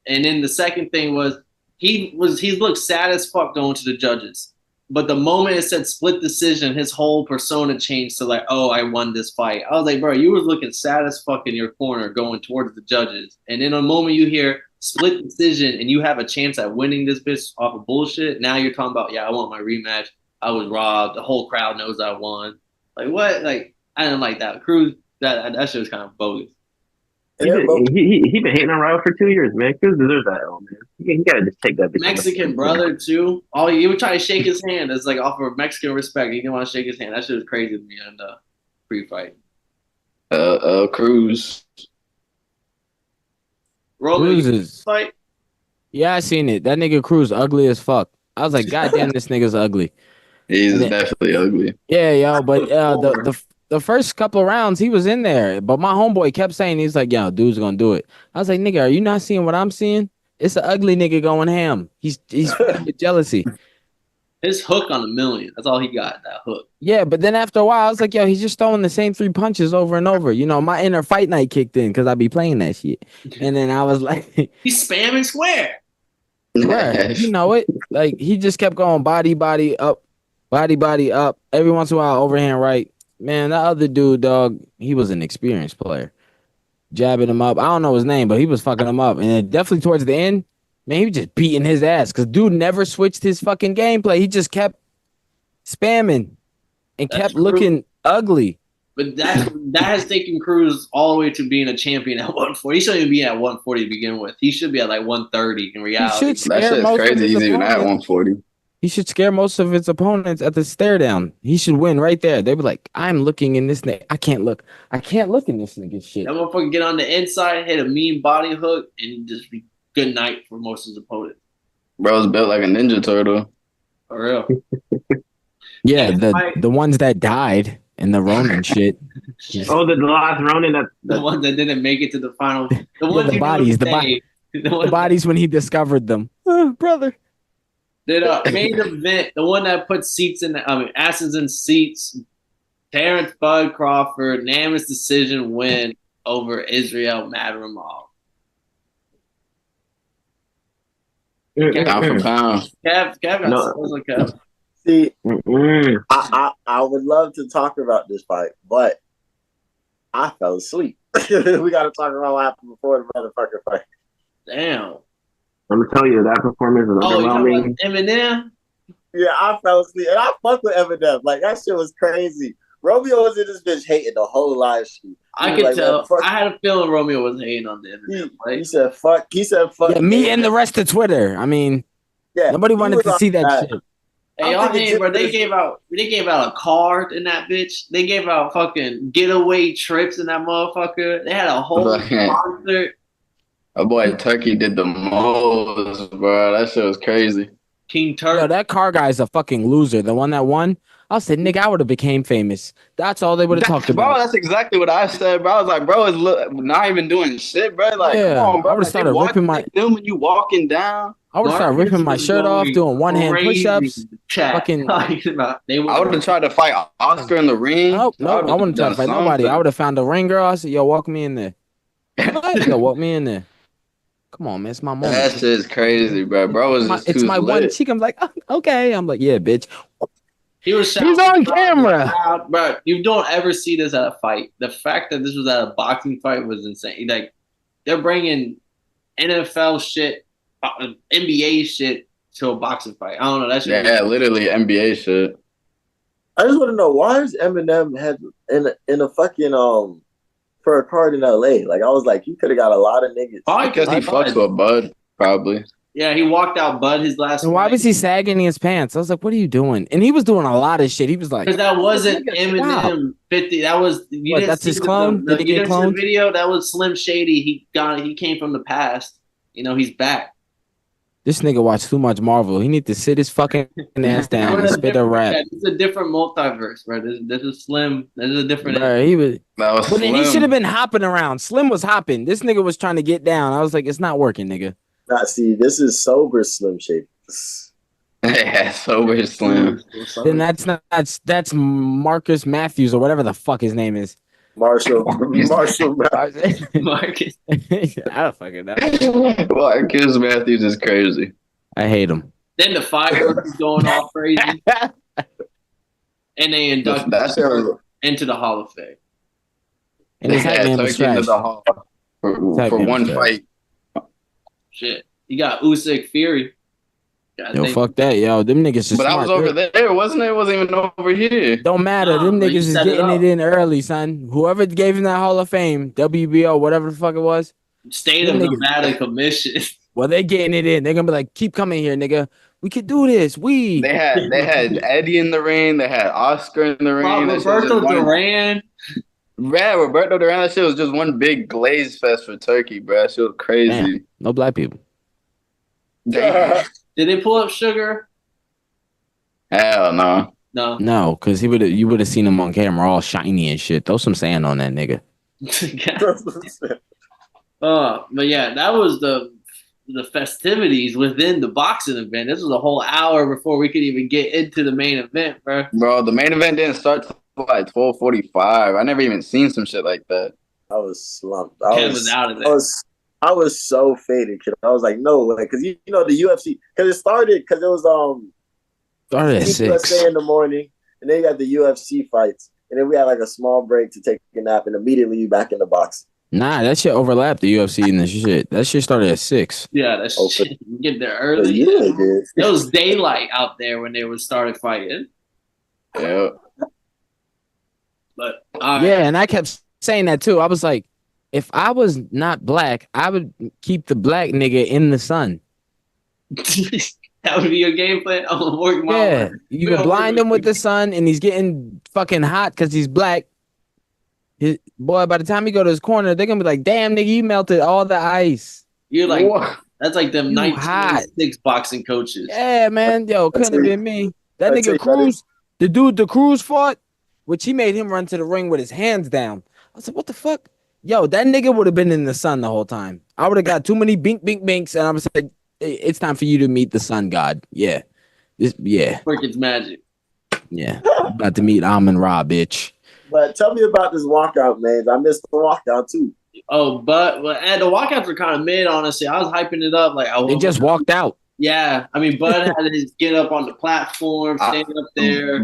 Speaker 1: And then the second thing was he looked sad as fuck going to the judges. But the moment it said split decision, his whole persona changed to like, oh, I won this fight. I was like, bro, you was looking sad as fuck in your corner going towards the judges. And in a moment you hear split decision and you have a chance at winning this bitch off of bullshit, now you're talking about, yeah, I want my rematch. I was robbed. The whole crowd knows I won. Like, what? Like, I didn't like that. Cruz, that shit was kind of bogus.
Speaker 3: He been hating on Ryo for 2 years, man. Cruz deserves that L, man. He gotta just take that.
Speaker 1: Mexican brother too. Oh, he would try to shake his hand. It's like offer Mexican respect. He didn't want to shake his hand. That shit was crazy to me in the pre-fight.
Speaker 2: Cruz.
Speaker 1: Roman
Speaker 5: Cruz
Speaker 1: fight.
Speaker 5: Yeah, I seen it. That nigga Cruz ugly as fuck. I was like, God damn, this nigga's ugly.
Speaker 2: He's definitely ugly.
Speaker 5: Yeah, yo, but the first couple of rounds he was in there, but my homeboy kept saying, he's like, yo, dude's gonna do it. I was like, nigga, are you not seeing what I'm seeing? It's an ugly nigga going ham. He's with jealousy.
Speaker 1: His hook on a million. That's all he got. That hook.
Speaker 5: Yeah, but then after a while, I was like, yo, he's just throwing the same 3 punches over and over. You know, my inner fight night kicked in because I be playing that shit. And then I was like,
Speaker 1: he's spamming square.
Speaker 5: Yeah, you know it. Like he just kept going body up. Every once in a while, overhand right. Man, that other dude, dog, he was an experienced player. Jabbing him up. I don't know his name, but he was fucking him up. And then definitely towards the end, man, he was just beating his ass because dude never switched his fucking gameplay. He just kept spamming and kept looking ugly.
Speaker 1: But that has taken Cruz all the way to being a champion at 140. He shouldn't even be at 140 to begin with. He should be at like 130 in reality.
Speaker 2: That shit's crazy. He's even at 140.
Speaker 5: He should scare most of his opponents at the stare down. He should win right there. They'd be like, I'm looking in this nigga. I can't look in this nigga shit.
Speaker 1: That motherfucker get on the inside, hit a mean body hook, and just be good night for most of his opponents.
Speaker 2: Bro's built like a Ninja Turtle.
Speaker 1: For real.
Speaker 5: Yeah, the ones that died in the Ronin shit.
Speaker 3: Oh, the last Ronin
Speaker 1: the ones that didn't make it to the final.
Speaker 5: The bodies when he discovered them. Oh, brother.
Speaker 1: The main event, the one that put asses in seats. Terence Bud Crawford, unanimous decision win over Isrial Radhimov.
Speaker 2: Pound for pound.
Speaker 1: Kev got Kev.
Speaker 4: See, I would love to talk about this fight, but I fell asleep. We got to talk about what happened before the motherfucker fight.
Speaker 1: Damn.
Speaker 3: I'm gonna tell you that performance was overwhelming.
Speaker 1: Eminem?
Speaker 4: Yeah, I fell asleep, and I fuck with Eminem. Like that shit was crazy. Romeo was in this bitch hating the whole live stream.
Speaker 1: I could tell. I had a feeling Romeo was hating on the Eminem.
Speaker 4: He said fuck. He said fuck.
Speaker 5: Yeah, me and the rest of Twitter. I mean, nobody wanted to see that shit.
Speaker 1: Hey, y'all hate, bro. They gave out a card in that bitch. They gave out fucking getaway trips in that motherfucker. They had a whole concert.
Speaker 2: My boy Turkey did the most, bro. That shit was crazy.
Speaker 1: King Turk.
Speaker 5: Yo, that car guy's a fucking loser. The one that won. I said, nigga, I would have became famous. That's all they would have talked about.
Speaker 2: Bro, that's exactly what I said, bro. I was like, bro, it's not even doing shit, bro. Like, come on, bro.
Speaker 5: I would have started ripping my.
Speaker 2: When you walking down.
Speaker 5: I would have started ripping my shirt off, doing one-hand push-ups. Fucking.
Speaker 2: I would have tried to fight Oscar in the ring.
Speaker 5: Nope. I wouldn't try to fight nobody. I would have found a ring girl. I said, yo, walk me in there. Yo, walk me in there. Come on, man. It's my moment.
Speaker 2: That shit is crazy, bro.
Speaker 5: It's my one cheek. I'm like, okay. I'm like, yeah, bitch.
Speaker 1: He's
Speaker 5: on camera.
Speaker 1: Bro, you don't ever see this at a fight. The fact that this was at a boxing fight was insane. Like, they're bringing NFL shit, NBA shit to a boxing fight. I don't know. That shit.
Speaker 2: Yeah, literally NBA shit.
Speaker 4: I just want to know, why is Eminem had in a fucking for a card in LA? Like, I was like, he could have got a lot of niggas.
Speaker 2: Probably because he fucks with Bud, probably.
Speaker 1: Yeah, he walked out Bud his last.
Speaker 5: And why was he sagging his pants? I was like, what are you doing? And he was doing a lot of shit. He was like,
Speaker 1: because that wasn't Eminem 50. That was
Speaker 5: that's his clone. Did he get cloned?
Speaker 1: The video that was Slim Shady. He came from the past. You know, he's back.
Speaker 5: This nigga watched too much Marvel. He need to sit his fucking ass down and spit a rap.
Speaker 1: This is a different multiverse, bro. This is Slim. This is a different.
Speaker 5: Bro, he was.
Speaker 2: But
Speaker 5: then he should have been hopping around. Slim was hopping. This nigga was trying to get down. I was like, it's not working, nigga.
Speaker 4: See, this is sober Slim Shady.
Speaker 2: Yeah, sober Slim.
Speaker 5: Then that's Marcus Matthews or whatever the fuck his name is.
Speaker 4: Marshall. Marshall.
Speaker 5: I
Speaker 1: Marcus.
Speaker 5: don't fucking know.
Speaker 2: Marcus Matthews is crazy.
Speaker 5: I hate him.
Speaker 1: Then the fireworks is going all crazy. And they inducted
Speaker 2: That shit was
Speaker 1: into the Hall of Fame.
Speaker 5: And his hype man was
Speaker 2: Turkey into
Speaker 5: trash.
Speaker 2: the hall for one fight.
Speaker 1: Shit. You got Usyk Fury.
Speaker 5: Yo, fuck that, yo. Them niggas is
Speaker 2: But I was
Speaker 5: smart.
Speaker 2: over there, wasn't it? It wasn't even over here.
Speaker 5: Don't matter.
Speaker 1: Nah,
Speaker 5: Them
Speaker 1: but you
Speaker 5: niggas is
Speaker 1: set it
Speaker 5: getting
Speaker 1: up.
Speaker 5: it in early, son. Whoever gave him that Hall of Fame, WBO, whatever the fuck it was.
Speaker 1: State
Speaker 5: Them
Speaker 1: of
Speaker 5: niggas-
Speaker 1: Nevada Commission.
Speaker 5: Well, they getting it in. They're gonna be like, keep coming here, nigga. We could do this.
Speaker 2: They had Eddie in the ring. They had Oscar in the ring. That shit was
Speaker 1: Roberto
Speaker 2: just one-
Speaker 1: Duran.
Speaker 2: Yeah, Roberto Duran. That shit was just one big glaze fest for Turkey, bro. That shit was crazy.
Speaker 5: Damn. No black people.
Speaker 2: Damn.
Speaker 1: Did they pull up Sugar?
Speaker 2: Hell no.
Speaker 1: No.
Speaker 5: No, because you would have seen him on camera all shiny and shit. Throw some sand on that nigga.
Speaker 1: But yeah, that was the festivities within the boxing event. This was a whole hour before we could even get into the main event, bro.
Speaker 2: Bro, the main event didn't start till like 12:45. I never even seen some shit like that.
Speaker 4: I was slumped.
Speaker 1: Ken was out of there.
Speaker 4: I was so faded, kid. I was like, no way, because you know the UFC, because it started because it was
Speaker 5: Started at 6.
Speaker 4: USA in the morning, and then you got the UFC fights, and then we had like a small break to take a nap, and immediately you back in the box.
Speaker 5: Nah, that shit overlapped the UFC and the shit. That shit started at 6.
Speaker 1: Yeah, that shit. You get there
Speaker 4: But
Speaker 1: early.
Speaker 4: yeah, it did.
Speaker 1: It was daylight out there when they would started fighting.
Speaker 2: Yeah.
Speaker 1: But
Speaker 5: Yeah, and I kept saying that too. I was like, if I was not black, I would keep the black nigga in the sun.
Speaker 1: that would be your game plan. I'm gonna work my
Speaker 5: Yeah,
Speaker 1: way.
Speaker 5: you can blind him with the sun, and he's getting fucking hot because he's black. Boy, by the time he go to his corner, they're gonna be like, "Damn, nigga, you melted all the ice."
Speaker 1: You're like,
Speaker 2: What?
Speaker 1: that's like them
Speaker 5: You
Speaker 1: 1996 boxing coaches.
Speaker 5: Yeah, man, yo, couldn't have been me. That
Speaker 4: That's
Speaker 5: nigga
Speaker 4: it, buddy.
Speaker 5: Cruz, the dude the Cruz fought, which he made him run to the ring with his hands down. I said, "What the fuck?" Yo, that nigga would have been in the sun the whole time. I would have got too many bink, bink, binks, and I would say, "It's time for you to meet the sun god." Yeah, yeah,
Speaker 1: Cricket's magic.
Speaker 5: yeah. About to meet Amon Ra, bitch.
Speaker 4: But tell me about this walkout, man. I missed the walkout too.
Speaker 1: Oh, but and the walkouts were kind of mid, honestly. I was hyping it up like
Speaker 5: They just walked out.
Speaker 1: Yeah, I mean, Bud had his get up on the platform, stand up there.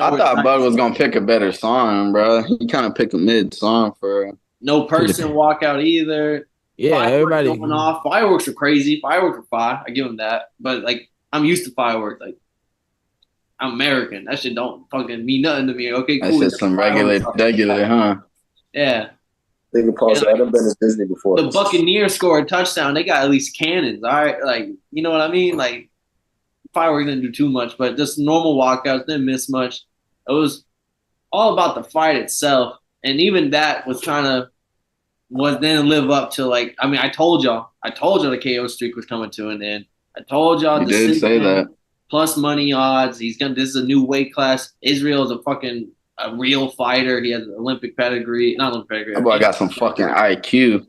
Speaker 2: I thought Bud was gonna pick a better song, bro. He kind of picked a mid song for.
Speaker 1: No person walkout either.
Speaker 5: Yeah,
Speaker 1: Fireworks
Speaker 5: everybody.
Speaker 1: going off. Fireworks are crazy. Fireworks are fine. I give them that. But like, I'm used to fireworks. Like, I'm American. That shit don't fucking mean nothing to me. Okay, cool.
Speaker 2: That's just some regular, huh?
Speaker 1: Yeah.
Speaker 4: Nigga, Paul said, I've been to Disney before.
Speaker 1: The Buccaneers scored a touchdown. They got at least cannons. All right, like you know what I mean. Like fireworks didn't do too much, but just normal walkouts didn't miss much. It was all about the fight itself, and even that was didn't live up to like. I mean, I told y'all the KO streak was coming to an end. I told y'all.
Speaker 2: You did say that.
Speaker 1: Plus money odds. This is a new weight class. Israil is a real fighter. He has an Olympic pedigree. Not Olympic pedigree.
Speaker 2: That boy got some fucking IQ.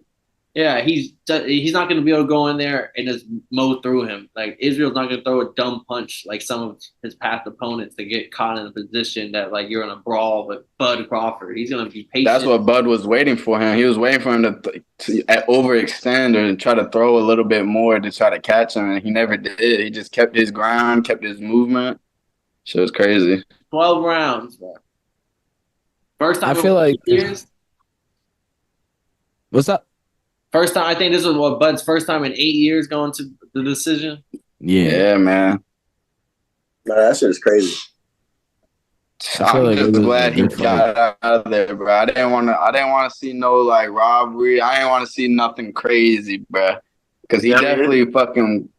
Speaker 1: Yeah, he's not going to be able to go in there and just mow through him. Like Israel's not going to throw a dumb punch like some of his past opponents to get caught in a position that like you're in a brawl with Bud Crawford. He's going to be patient.
Speaker 2: That's what Bud was waiting for him. He was waiting for him to overextend or try to throw a little bit more to try to catch him, and he never did. He just kept his ground, kept his movement. Shit was crazy.
Speaker 1: 12 rounds, bro. First time
Speaker 5: I feel like
Speaker 1: years.
Speaker 5: What's up?
Speaker 1: First time. I think this was Bud's first time in 8 years going to the decision.
Speaker 2: Yeah, man.
Speaker 4: No, that shit is crazy.
Speaker 2: I'm
Speaker 5: like
Speaker 2: just glad he got out of there, bro. I didn't want to see no like robbery. I didn't want to see nothing crazy, bro. Because he definitely fucking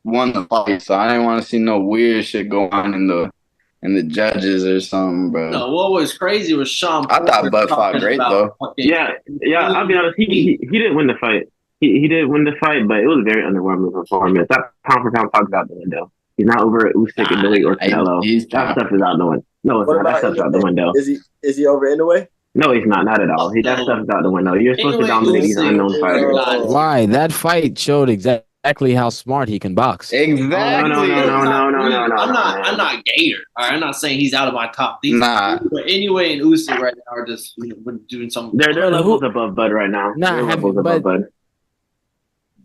Speaker 2: won the fight, so I didn't want to see no weird shit go on in the judges or something, bro.
Speaker 1: No, what was crazy was Sean.
Speaker 2: I thought Bud fought great though.
Speaker 3: Yeah. I'll be honest. He didn't win the fight. He did win the fight, but it was a very underwhelming performance. That pound for pound talk's out the window. He's not over at Usyk and Billy or Canelo. That stuff is out the window. No, it's not. That stuff's out the window.
Speaker 4: Is he over anyway?
Speaker 3: No, he's not. Not at all. That stuff's out the window. You're supposed to dominate these unknown fighters.
Speaker 5: Why? That fight showed exactly exactly how smart he can box.
Speaker 2: Exactly.
Speaker 3: No.
Speaker 1: I'm not Gator. All right, I'm not saying he's out of my top. These but anyway, and Usyk right now are just doing something.
Speaker 3: They're levels above Bud right now.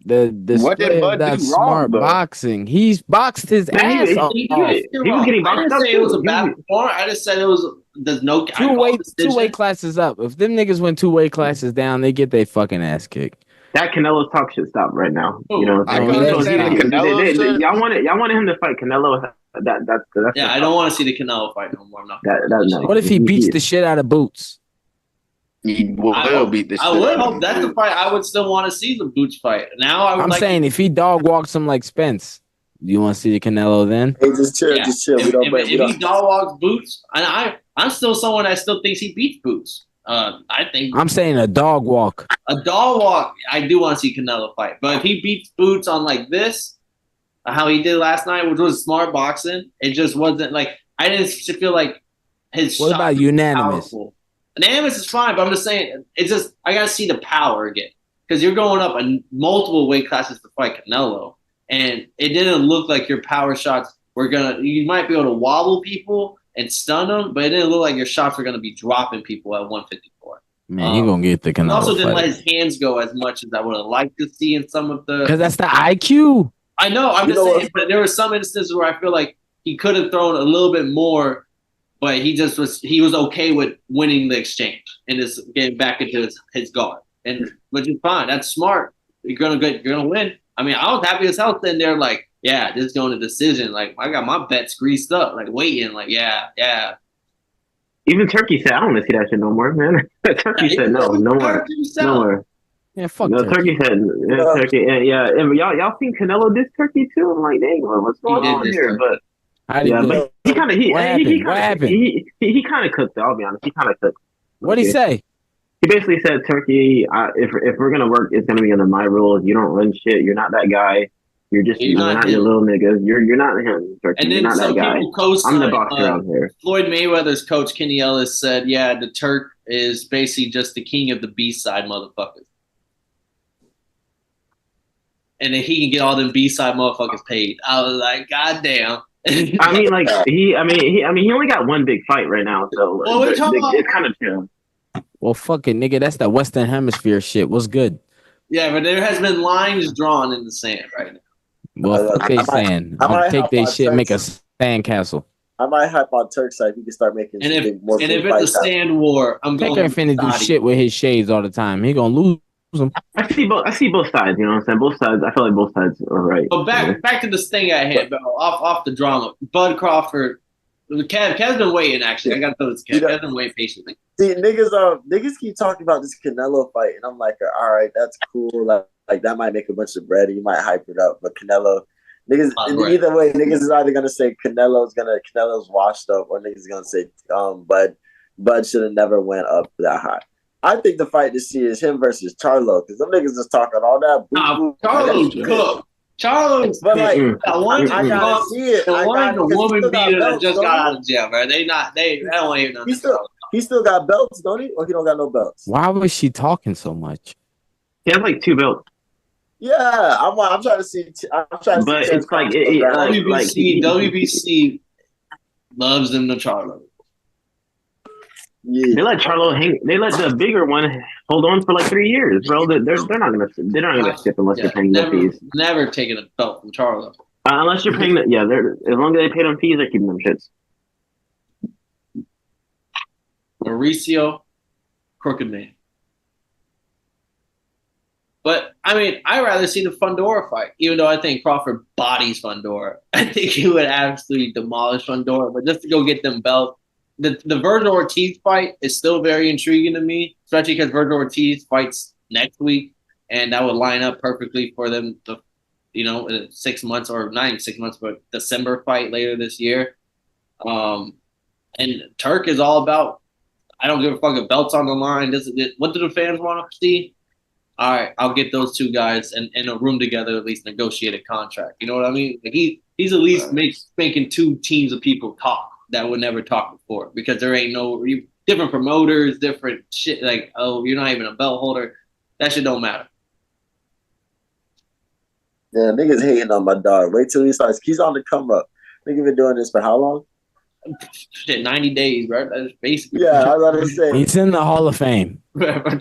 Speaker 5: The
Speaker 2: What did
Speaker 5: display
Speaker 2: Bud
Speaker 5: of that
Speaker 2: do
Speaker 5: smart
Speaker 2: wrong, though?
Speaker 5: boxing, he's boxed his ass off.
Speaker 3: He was getting
Speaker 1: I
Speaker 3: boxed
Speaker 1: didn't
Speaker 3: up
Speaker 1: say it was a
Speaker 3: too.
Speaker 1: bad performance. I just said it was. There's no
Speaker 5: two weight classes up. If them niggas went 2 weight classes down, they get their fucking ass kicked.
Speaker 3: That Canelo talk should stop right now. You know,
Speaker 2: I
Speaker 5: No,
Speaker 2: couldn't
Speaker 5: he
Speaker 2: say the
Speaker 5: doesn't.
Speaker 2: Canelo shit.
Speaker 3: y'all wanted him to fight Canelo. That's
Speaker 1: Yeah, I don't want to see the Canelo fight no more. No.
Speaker 3: no.
Speaker 5: What if he beats the shit out of Boots?
Speaker 2: He will beat the shit.
Speaker 1: I would
Speaker 2: out of
Speaker 1: hope that's the
Speaker 2: him.
Speaker 1: fight. I would still want to see the Boots fight. Now
Speaker 5: I'm saying if he dog walks him like Spence, do you want to see the Canelo then?
Speaker 4: Hey, just chill.
Speaker 1: If he dog walks Boots, and I'm still someone that still thinks he beats Boots. I think
Speaker 5: I'm saying a dog walk.
Speaker 1: a dog walk. I do want to see Canelo fight, but if he beats Boots on like this, how he did last night, which was smart boxing, it just wasn't like I didn't feel like his.
Speaker 5: What about unanimous?
Speaker 1: Powerful. Unanimous is fine, but I'm just saying it's just I gotta see the power again because you're going up in multiple weight classes to fight Canelo, and it didn't look like your power shots were gonna. You might be able to wobble people and stun them, but it didn't look like your shots were gonna be dropping people at 154.
Speaker 5: Man, he gonna get the Canelo.
Speaker 1: He also didn't
Speaker 5: fight.
Speaker 1: let his hands go as much as I would have liked to see in some of the.
Speaker 5: Because that's the IQ.
Speaker 1: I know. I'm just saying, but there were some instances where I feel like he could have thrown a little bit more. But he was okay with winning the exchange and just getting back into his guard, and which is fine. That's smart. You're gonna win. I mean, I was happy as hell sitting there, like, yeah, this is going to decision. Like, I got my bets greased up, like waiting, like, yeah.
Speaker 3: Even Turkey said, "I don't want to see that shit no more, man." Turkey said, "No more."
Speaker 5: Yeah, fuck.
Speaker 3: No, Turkey said, Turkey. Yeah. And y'all seen Canelo diss Turkey too? I'm like, dang, what's going on here? But. Yeah, but he kind of he kind of cooked. I'll be honest, he kind of cooked.
Speaker 5: What'd he say?
Speaker 3: He basically said, "Turkey, if we're gonna work, it's gonna be under my rules. You don't run shit. You're not that guy. You're not your little niggas. You're not him, Turkey.
Speaker 1: And then
Speaker 3: you're not
Speaker 1: some
Speaker 3: that guy.
Speaker 1: people
Speaker 3: I'm the boss around here."
Speaker 1: Floyd Mayweather's coach Kenny Ellis said, "Yeah, the Turk is basically just the king of the B-side motherfuckers." And then he can get all them B-side motherfuckers paid. I was like, God damn.
Speaker 3: I mean, like he only got one big fight right now, so it's kind of chill.
Speaker 5: Well, fuck it, nigga. That's that Western Hemisphere shit. What's good?
Speaker 1: Yeah, but there has been lines drawn in the sand right now.
Speaker 5: Well, fuck they sand. I'll take their shit, make a sand castle.
Speaker 4: I might hype on Turk's side. He can start making.
Speaker 1: And if it's a sand war, I'm going.
Speaker 5: Taker finna do shit with his shades all the time. He gonna lose them.
Speaker 3: I see both sides. You know what I'm saying? Both sides. I feel like both sides are right.
Speaker 1: But back to this thing at hand, off the drama. Bud Crawford, Kev's been waiting. Actually, I got to throw this Kev. Kev's been waiting patiently.
Speaker 4: See, niggas keep talking about this Canelo fight, and I'm like, all right, that's cool. Like that might make a bunch of bread. You might hype it up, but Canelo, niggas, either way, niggas is either gonna say Canelo's washed up, or niggas gonna say Bud should have never went up that high. I think the fight to see is him versus Charlo, because them niggas is talking all that.
Speaker 1: Charlo's cooked. Charlo's,
Speaker 4: but like,
Speaker 1: I
Speaker 4: gotta see it.
Speaker 1: The woman beater that just got out of jail, bro. They don't even know.
Speaker 4: He still got belts, don't he? Or he don't got no belts?
Speaker 5: Why was she talking so much?
Speaker 3: He has like 2 belts.
Speaker 4: Yeah, I'm trying to see.
Speaker 3: But it's like
Speaker 1: WBC loves them to Charlo.
Speaker 4: Yeah.
Speaker 3: They let Charlo hang. They let the bigger one hold on for like 3 years, bro. They're not gonna skip unless they're paying the fees.
Speaker 1: Never taking a belt from Charlo.
Speaker 3: Unless you're paying as long as they pay them fees, they're keeping them shits.
Speaker 1: Mauricio, crooked man. But I mean, I'd rather see the Fundora fight, even though I think Crawford bodies Fundora. I think he would absolutely demolish Fundora. But just to go get them belts. The Virgil Ortiz fight is still very intriguing to me, especially because Virgil Ortiz fights next week, and that would line up perfectly for them to, 6 months, or not even 6 months, but December fight later this year. And Turk is all about, I don't give a fuck if belts on the line. What do the fans want to see? All right, I'll get those two guys in a room together, at least negotiate a contract. You know what I mean? Like he's at least making 2 teams of people talk that would never talk before, because there ain't no different promoters, different shit. Like, oh, you're not even a belt holder. That shit don't matter.
Speaker 4: Yeah, niggas hating on my dog. Wait till he starts. He's on the come up. Nigga been doing this for how long?
Speaker 1: Shit, 90 days, right? That's basically.
Speaker 4: Yeah, I was about to say.
Speaker 5: He's in the Hall of Fame.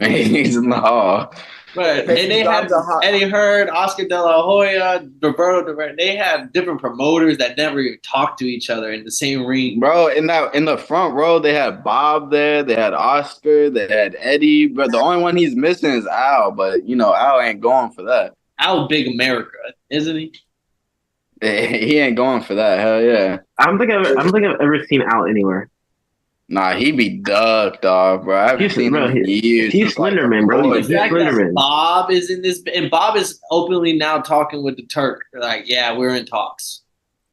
Speaker 2: He's in the hall.
Speaker 1: Right. And they had Eddie Heard, Oscar De La Hoya, Roberto Duran. They had different promoters that never even talked to each other in the same ring.
Speaker 2: Bro, in the front row, they had Bob there, they had Oscar, they had Eddie. But the only one he's missing is Al. But Al ain't going for that.
Speaker 1: Al Big America, isn't he?
Speaker 2: He ain't going for that. Hell yeah.
Speaker 3: I don't think I've ever seen Al anywhere.
Speaker 2: Nah, he be ducked off, bro. I haven't seen him in years.
Speaker 3: He's Slenderman, bro. He's Slenderman.
Speaker 1: Bob is in this, and Bob is openly now talking with the Turk. Like, yeah, we're in talks.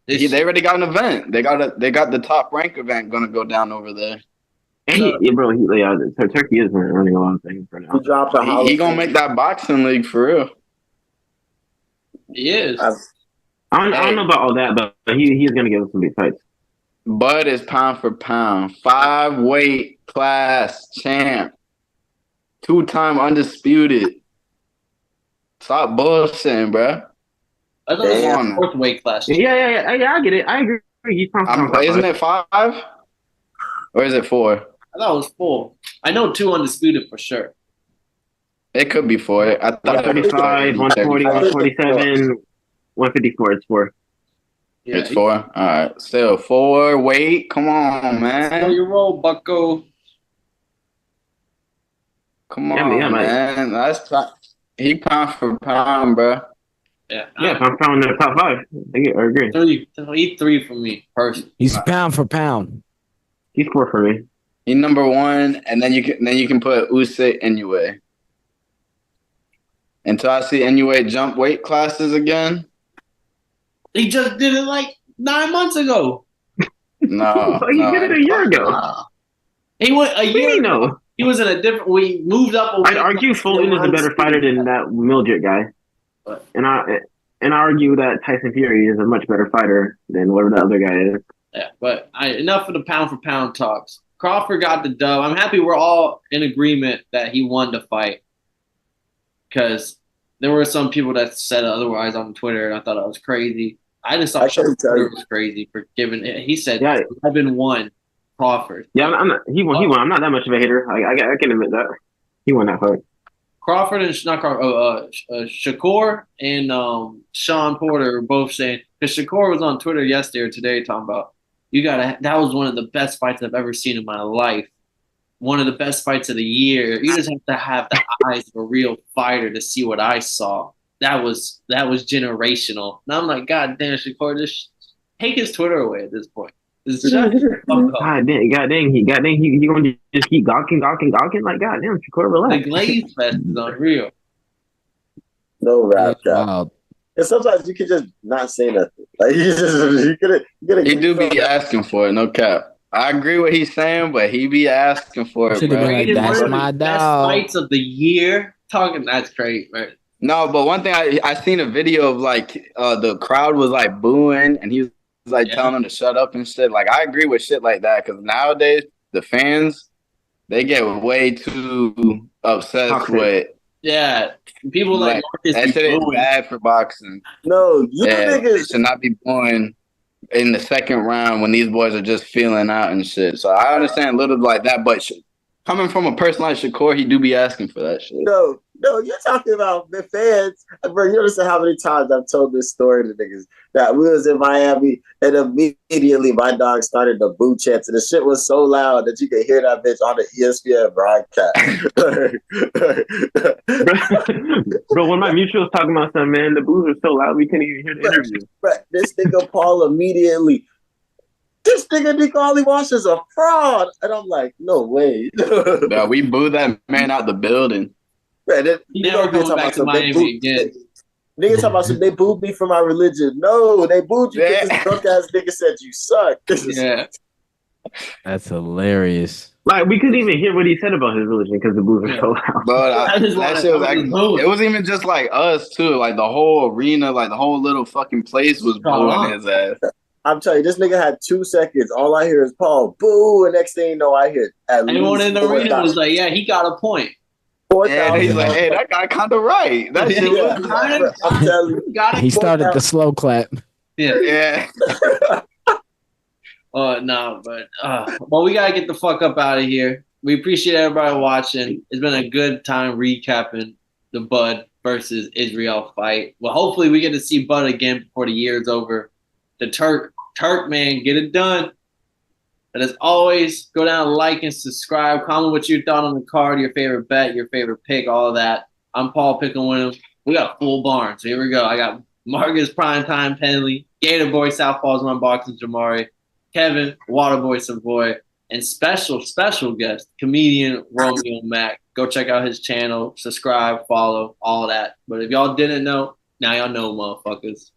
Speaker 2: They already got an event. They got the top rank event gonna go down over there.
Speaker 3: And Turkey is running a lot of things right now.
Speaker 2: He gonna make that boxing league for real.
Speaker 1: He is.
Speaker 3: I don't know about all that, but he's gonna give us some big fights.
Speaker 2: Bud is pound for pound, 5 weight class champ, 2-time undisputed. Stop bullshitting, bro.
Speaker 1: I thought it was 4th weight class.
Speaker 3: Yeah, I get it. I agree.
Speaker 2: Isn't it 5? Or is it 4?
Speaker 1: I thought it was 4. I know 2 undisputed for sure.
Speaker 2: It could be 4. I thought
Speaker 3: 135, 140, 147, 154. It's 4.
Speaker 1: Yeah,
Speaker 2: it's 4. All right, still 4 weight. Come on, man.
Speaker 1: Still your roll, Bucko.
Speaker 2: Come on, man. That's he pound for pound, bro.
Speaker 1: Yeah,
Speaker 3: pound for pound in the top 5. I agree.
Speaker 1: 3 for me, personally.
Speaker 5: He's pound for pound.
Speaker 3: He's 4 for me.
Speaker 2: He's number 1, and then you can put Usyk Inoue. Until I see Inoue jump weight classes again.
Speaker 1: He just did it like 9 months ago.
Speaker 2: No,
Speaker 3: he did it a year ago.
Speaker 1: He went a year.
Speaker 3: No,
Speaker 1: he was in a different. We moved up.
Speaker 3: I'd argue Fulton is a better fighter than that Mildred guy, and I argue that Tyson Fury is a much better fighter than whatever the other guy is.
Speaker 1: Yeah, but enough of the pound for pound talks. Crawford got the dub. I'm happy we're all in agreement that he won the fight, because there were some people that said otherwise on Twitter, and I thought it was crazy. I just thought Twitter was crazy for giving it. He said 11-1 Crawford.
Speaker 3: Yeah, I'm not. He won. I'm not that much of a hater. I can admit that he won that fight.
Speaker 1: Crawford and Shakur and Sean Porter were both saying, because Shakur was on Twitter yesterday or today talking about that was one of the best fights I've ever seen in my life. One of the best fights of the year. You just have to have the eyes of a real fighter to see what I saw. That was generational. And I'm like, God damn, Shakur, just take his Twitter away at this point.
Speaker 3: God dang, he gonna just keep gawking. Like, God damn, Shakur, relax.
Speaker 1: The glaze fest is unreal.
Speaker 4: No rap God. And sometimes you can just not say nothing. Like you could.
Speaker 2: He do be asking for it, no cap. I agree what he's saying, but he be asking for it, bro.
Speaker 5: Like, that's my dog.
Speaker 1: Best fights of the year. That's great, right?
Speaker 2: No, but one thing I seen a video of like the crowd was like booing and he was like telling them to shut up and shit. Like I agree with shit like that because nowadays the fans they get way too obsessed with.
Speaker 1: Yeah, people like Marcus
Speaker 2: that shit is bad for boxing.
Speaker 4: No, niggas
Speaker 2: should not be booing in the second round when these boys are just feeling out and shit. So I understand a little like that, but coming from a person like Shakur, he do be asking for that shit.
Speaker 4: No, you're talking about the fans. Bro, you understand how many times I've told this story to niggas that we was in Miami and immediately my dog started the boo chants and the shit was so loud that you could hear that bitch on the ESPN
Speaker 3: broadcast. Bro, when my mutual was talking about something, man, the boos were so loud we couldn't even hear the interview.
Speaker 4: Bro, this nigga Paul immediately, this nigga Nick Wash is a fraud. And I'm like, no way.
Speaker 2: No, we booed that man out the building.
Speaker 4: Man,
Speaker 1: never going back to Miami again.
Speaker 4: Niggas talking about some, they booed me for my religion. No, they booed you because this drunk ass nigga said you suck.
Speaker 1: Yeah.
Speaker 5: That's hilarious.
Speaker 3: Like, we couldn't even hear what he said about his religion because the boos were so loud.
Speaker 2: But that shit was it wasn't even just like us, too. Like, the whole arena, like, the whole little fucking place was booing his ass.
Speaker 4: I'm telling you, this nigga had 2 seconds. All I hear is Paul, boo, and next thing you know, I hear at
Speaker 1: everyone in the arena was like, yeah, he got a point.
Speaker 2: And he's like, hey, that guy kind of right. That shit was
Speaker 4: I'm telling you.
Speaker 5: He started the slow clap.
Speaker 2: Yeah.
Speaker 1: No, but well, we gotta get the fuck up out of here. We appreciate everybody watching. It's been a good time recapping the Bud versus Israil fight. Well, hopefully we get to see Bud again before the year is over. The Turk man, get it done. And as always, go down, like, and subscribe. Comment what you thought on the card, your favorite bet, your favorite pick, all of that. I'm Paul Pickle-Winham. We got a full barn, so here we go. I got Marcus Primetime Penley, Gator Boy Southpaws Run Boxing Jamari, Kevin Waterboy Savoy, and special guest comedian Romeo Mack. Go check out his channel, subscribe, follow, all that. But if y'all didn't know, now y'all know, motherfuckers.